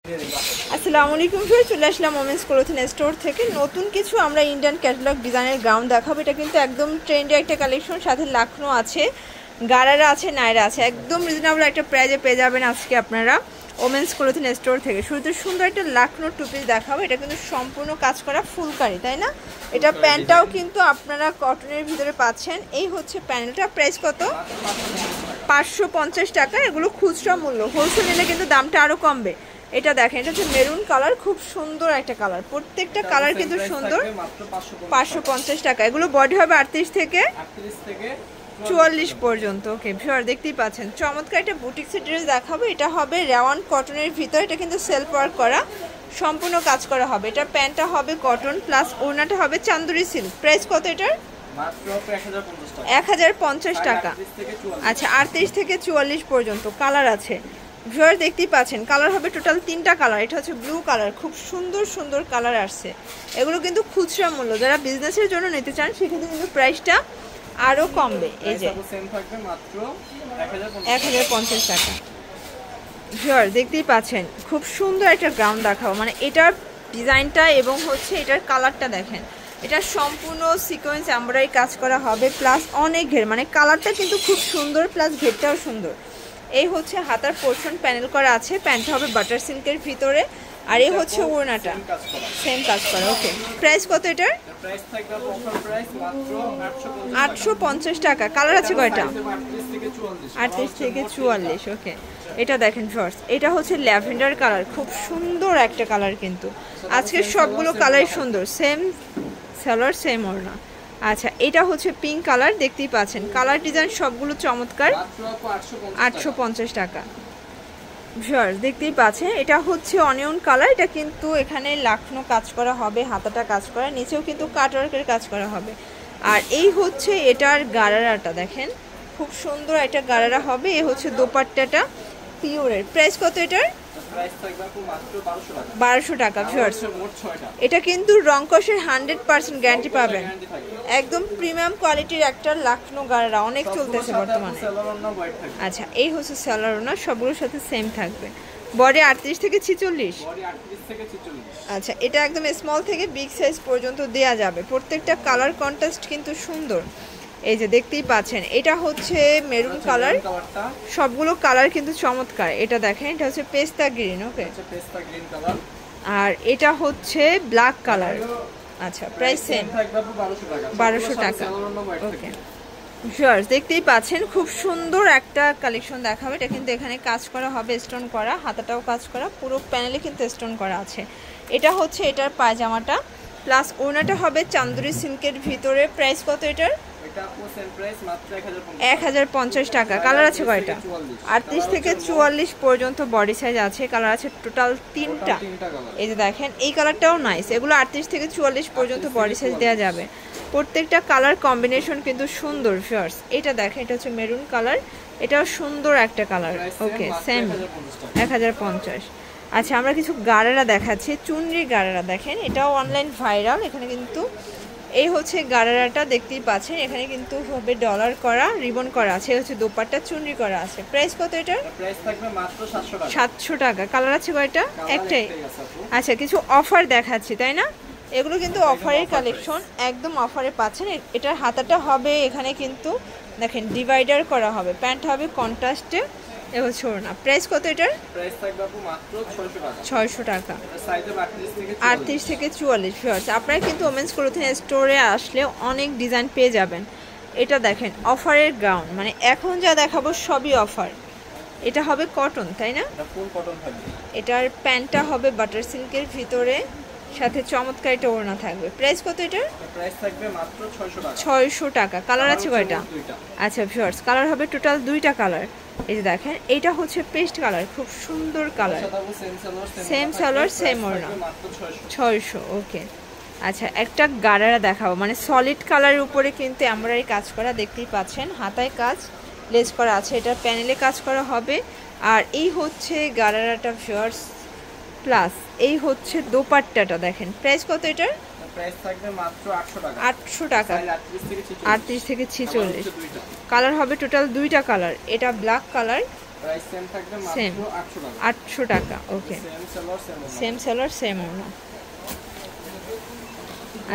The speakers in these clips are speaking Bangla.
আসসালামু আলাইকুম ফ্রেন্ডস, চলে আসলাম ওমেন্স ক্লোথিং স্টোর থেকে নতুন কিছু আমরা ইন্ডিয়ান ক্যাটালগ ডিজাইনের গাউন দেখাবো। এটা কিন্তু একদম ট্রেন্ডি একটা কালেকশন, সাথে লাখনো আছে, গারারা আছে, নায়রা আছে, একদম রিজনেবল একটা প্রাইজে পেয়ে যাবেন আজকে আপনারা ওমেন্স ক্লোথিং স্টোর থেকে। শুরুতে সুন্দর একটা লাখনো টু পিস দেখাবো। এটা কিন্তু সম্পূর্ণ কাজ করা ফুলকারি, তাই না? এটা প্যান্টটাও কিন্তু আপনারা কটনের ভিতরে পাচ্ছেন। এই হচ্ছে প্যান্টটা, প্রাইস কত? 550 টাকা। এগুলো খুচরা মূল্য, হোলসেল নিলে কিন্তু দামটা আরও কমবে। এটা দেখেন, এটা হচ্ছে মেরুন কালার, খুব সুন্দর একটা কালার, প্রত্যেকটা কালার কিন্তু সুন্দর। 550 টাকা। এগুলো বডি হবে 38 থেকে 44 পর্যন্ত। ওকে ভিউয়ার, দেখতেই পাচ্ছেন চমৎকার একটা বুটিক্সের ড্রেস দেখাবো। এটা হবে রেওয়ান কটনের ভিতর, এটা কিন্তু সেলফ ওয়ার্ক করা, সম্পূর্ণ কাজ করা হবে। এটা প্যান্টটা হবে কটন প্লাস ওড়নাটা হবে চান্দুরি সিল্ক। প্রাইস কত এটার? 1050 টাকা। আচ্ছা, 38 থেকে 44 পর্যন্ত কালার আছে। ভিউয়ার দেখতেই পাচ্ছেন, কালার হবে টোটাল 3টা কালার। এটা হচ্ছে ব্লু কালার, খুব সুন্দর সুন্দর কালার আসছে। এগুলো কিন্তু খুচরা মূল্য, যারা বিজনেসের জন্য নিতে চান সেক্ষেত্রে কিন্তু প্রাইসটা আরও কমবে। এই যে 1050 টাকা। ভিউয়ার দেখতেই পাচ্ছেন, খুব সুন্দর একটা গ্রাউন্ড দেখাবো। মানে এটার ডিজাইনটা এবং হচ্ছে এটার কালারটা দেখেন, এটা সম্পূর্ণ সিকোয়েন্স এমব্রয়ডারি কাজ করা হবে, প্লাস অনেক ঘের, মানে কালারটা কিন্তু খুব সুন্দর, প্লাস ঘেরটাও সুন্দর। এই হচ্ছে হাতার পোর্শন প্যানেল করা আছে, প্যান্টটা হবে বাটার সিল্কের ভিতরে, আর এই হচ্ছে ওড়নাটা সেম কাজ করা। ওকে, প্রাইস কত এটার? 850 টাকা। কালার আছে কয়টা? 38 থেকে 44। ওকে, এটা দেখেন ফার্স্ট, এটা হচ্ছে ল্যাভেন্ডার কালার, খুব সুন্দর একটা কালার। কিন্তু আজকে সবগুলো কালারই সুন্দর, সেম সালোয়ার সেম ওড়না। আচ্ছা, এটা হচ্ছে পিঙ্ক কালার, দেখতেই পাচ্ছেন কালার ডিজাইন সবগুলো চমৎকার। 850 টাকা। ভিউয়ার্স দেখতেই পাচ্ছেন, এটা হচ্ছে অনিয়ন কালার, এটা কিন্তু এখানে লাখনো কাজ করা হবে, হাতাটা কাজ করা, নিচেও কিন্তু কাটওয়ার্কের কাজ করা হবে। আর এই হচ্ছে এটার গারারাটা দেখেন, খুব সুন্দর একটা গারারা হবে। এ হচ্ছে দোপাট্টাটা পিওরের। প্রাইস কত এটার? 1200 টাকা। ভিউয়ার্স, এটা কিন্তু রং কষের 100% গ্যারান্টি পাবেন, একদম প্রিমিয়াম কোয়ালিটির একটা লাখনো গারারা, অনেক চলতেছে বর্তমানে। আচ্ছা, এই হচ্ছে সালোয়ার ওড়না, সবগুলোর সাথে সেম থাকবে। বডি 38 থেকে 46। আচ্ছা, এটা একদম স্মল থেকে বিগ সাইজ পর্যন্ত দেয়া যাবে। প্রত্যেকটা কালার কন্ট্রাস্ট কিন্তু সুন্দর। এই যে দেখতেই পাচ্ছেন, এটা হচ্ছে মেরুন কালার, সবগুলো কালার কিন্তু চমৎকার। এটা দেখেন, এটা হচ্ছে পেস্তা গ্রিন। ওকে, আর এটা হচ্ছে ব্ল্যাক কালার। আচ্ছা, প্রাইস সেম 1200 টাকা। ওকে ভিউয়ার্স দেখতেই পাচ্ছেন, খুব সুন্দর একটা কালেকশন দেখাবে। এটা কিন্তু এখানে কাজ করা হবে, স্টোন করা, হাতাটাও কাজ করা, পুরো প্যানেলে কিন্তু স্টোন করা আছে। এটা হচ্ছে এটার পায়জামাটা, প্লাস ওড়নাটা হবে চান্দুরি সিল্কের ভিতরে। প্রাইস কত এটার? 1050 টাকা। কালার আছে কয়টা? 38 থেকে 44 পর্যন্ত বডি সাইজ আছে, কালার আছে টোটাল 3টা। এই যে দেখেন, এই কালারটাও নাইস। এগুলো 38 থেকে 44 পর্যন্ত বডি সাইজ দেওয়া যাবে। প্রত্যেকটা কালার কম্বিনেশন কিন্তু সুন্দর। ভিউয়ার্স, এটা দেখেন, এটা হচ্ছে মেরুন কালার, এটাও সুন্দর একটা কালার। ওকে, সেম 1050। আচ্ছা, আমরা কিছু গারারা দেখাচ্ছি, চুনরি গারারা দেখেন, এটাও অনলাইন ভাইরাল। এখানে কিন্তু এই হচ্ছে গারারাটা, দেখতেই পাচ্ছেন, এখানে কিন্তু হবে ডলার করা, রিবন করা আছে, হচ্ছে দোপাট্টা চুনরি করা আছে। প্রাইস কত এটার? 700 টাকা। কালার আছে কয়টা? একটাই। আচ্ছা, কিছু অফার দেখাচ্ছি, তাই না? এগুলো কিন্তু অফারের কালেকশন, একদম অফারে পাচ্ছেন। এটার হাতাটা হবে এখানে কিন্তু দেখেন ডিভাইডার করা হবে, প্যান্ট হবে কন্ট্রাস্টে, এ হচ্ছে ওড়না। প্রাইস কত এটার? 600 টাকা। 38 থেকে 44। ভিউয়ার্স, আপনারা কিন্তু ওমেন্স ক্লোথিং স্টোরে আসলে অনেক ডিজাইন পেয়ে যাবেন। এটা দেখেন অফারের গাউন, মানে এখন যা দেখাবো সবই অফার। এটা হবে কটন, তাই না? এটার প্যান্টটা হবে বাটার সিল্কের ভিতরে, সাথে চমৎকার একটা ওড়না থাকবে। প্রাইস কত এটার? 600 টাকা। কালার আছে কয়টা? আচ্ছা ভিউয়ার্স, কালার হবে টোটাল 2টা কালার। এই যে দেখেন, এইটা হচ্ছে পেস্ট কালার, খুব সুন্দর কালার, সেম সালোয়ার সেম ওড়না, 600। ওকে, আচ্ছা, একটা গারারা দেখাবো, মানে সলিড কালারের উপরে কিন্তু এমব্রয়ডারি কাজ করা, দেখতেই পাচ্ছেন, হাতায় কাজ, লেস করা আছে, এটা প্যানেলে কাজ করা হবে। আর এই হচ্ছে গারারাটা ভিউয়ার্স, প্লাস এই হচ্ছে দোপাট্টাটা দেখেন। প্রাইস কত এটার? প্রাইস থাকবে মাত্র 800 টাকা। 800 টাকা। 38 থেকে 46। কালার হবে টোটাল 2টা কালার, এটা ব্ল্যাক কালার, প্রাইস সেম থাকবে সেম মাত্র 800 800 টাকা। টাকা। ওকে, সেম সেলার সেম ওড়না।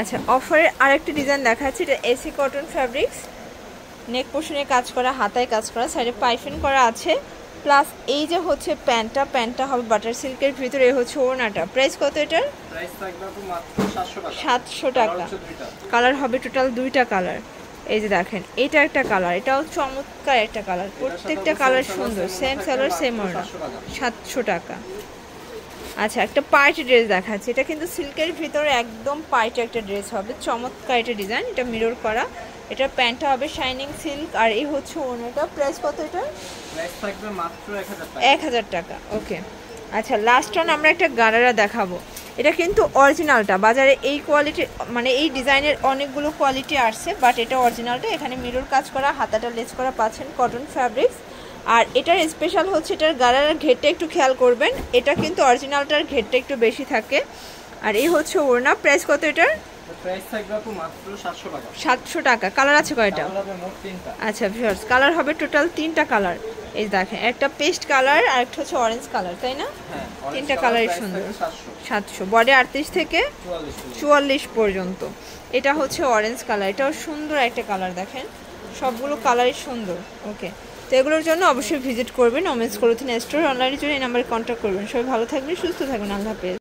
আচ্ছা, অফারের আরেকটি ডিজাইন দেখাচ্ছি, এটা এসি কটন ফ্যাব্রিক্স, নেক পোর্শনে কাজ করা, হাতায় কাজ করা, সাইডে পাইপিং করা আছে, প্লাস এই যে হচ্ছে প্যান্টটা হবে বাটার সিল্কের ভিতরে, এই হচ্ছে ওড়নাটা। প্রাইস কত এটার? প্রাইস থাকবে আপু মাত্র 700 টাকা। 700 টাকা। কালার হবে টোটাল 2টা কালার। এই যে দেখেন, এটা একটা কালার, এটাও চমৎকার একটা কালার, প্রত্যেকটা কালার সুন্দর, সেম কালার সেম ওড়না, 700 টাকা। আচ্ছা, একটা পার্টি ড্রেস দেখাচ্ছি, এটা কিন্তু সিল্কের ভিতরে একদম পার্টি একটা ড্রেস হবে, চমৎকার একটা ডিজাইন, এটা মিরর করা, এটা প্যান্টটা হবে শাইনিং সিল্ক, আর এই হচ্ছে ওড়নাটা। প্রাইস কত এটা? প্রাইস থাকবে মাত্র 1000 টাকা। 1000 টাকা। ওকে। আচ্ছা, লাস্ট অন আমরা একটা গারারা দেখাবো, এটা কিন্তু অরিজিনালটা, বাজারে এই কোয়ালিটি মানে এই ডিজাইনের অনেকগুলো কোয়ালিটি আসছে, বাট এটা অরিজিনালটা, এখানে মিরর কাজ করা, হাতাটা লেস করা পাচ্ছেন, কটন ফ্যাব্রিক্স। আর এটার স্পেশাল হচ্ছে এটার গারারার ঘেরটা একটু খেয়াল করবেন, এটা কিন্তু অরিজিনালটার ঘেরটা একটু বেশি থাকে। আর এই হচ্ছে ওড়না। প্রাইস কত এটার? প্রাইস থাকবে আপু মাত্র 700 টাকা। 700 টাকা। কালার আছে কয়টা? কালার হবে মোট 3টা। আচ্ছা ভিউয়ার্স, কালার হবে টোটাল 3টা কালার। এই দেখেন, একটা পেস্ট কালার আর একটা হচ্ছে অরেঞ্জ কালার, তাই না? হ্যাঁ, 3টা কালারই সুন্দর। 700, বডি 38 থেকে 44 পর্যন্ত। এটা হচ্ছে অরেঞ্জ কালার, এটাও সুন্দর একটা কালার, দেখেন সবগুলো কালারই সুন্দর। ওকে, তো এগুলোর জন্য অবশ্যই ভিজিট করবেন ওমেন্স ক্লোথিং স্টোর, অনলাইনের জন্য এই নাম্বারে কন্ট্যাক্ট করবেন। সবাই ভালো থাকবেন, সুস্থ থাকবেন, আল্লাহ হাফেজ।